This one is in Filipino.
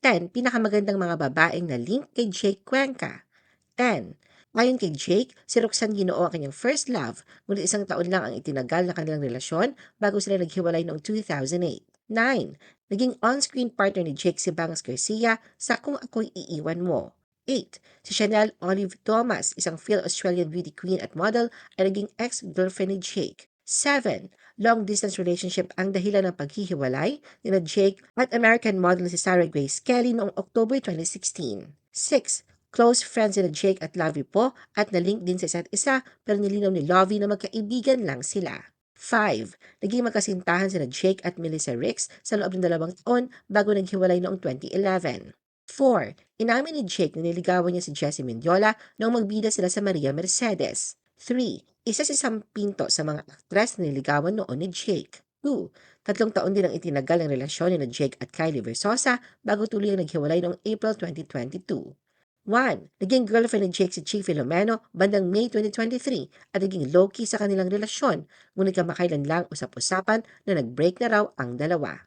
10 pinakamagandang mga babaeng na link kay Jake Cuenca. 10. Ayon kay Jake, si Roxanne Ginoo ang kanyang first love, ngunit isang taon lang ang itinagal na kanilang relasyon bago sila naghiwalay noong 2008. 9. Naging on-screen partner ni Jake si Bangs Garcia sa Kung Ako'y Iiwan Mo. 8. Si Chanel Olive Thomas, isang Phil-Australian beauty queen at model, ay naging ex-girlfriend ni Jake. 7. Long-distance relationship ang dahilan ng paghihiwalay ni Jake at American model na si Sarah Grace Kelly noong October 2016. 6. Close friends sina Jake at Lovie po at na-link din sa isa't isa pero nilinaw ni Lovie na magkaibigan lang sila. 5. Naging magkasintahan sina Jake at Melissa Ricks sa loob ng 2 taon bago naghiwalay noong 2011. 4. Inamin ni Jake na niligawan niya si Jessie Mendiola noong magbida sila sa Maria Mercedes. 3. Isa si Sam Pinto sa mga aktres na niligawan noon ni Jake. 2. 3 taon din ang itinagal ang relasyon ni Jake at Kylie Versosa bago tuluyang naghiwalay noong April 2022. 1. Naging girlfriend ni Jake si Chi Filomeno bandang May 2023 at naging low-key sa kanilang relasyon, ngunit kamakailan lang usap-usapan na nag-break na raw ang dalawa.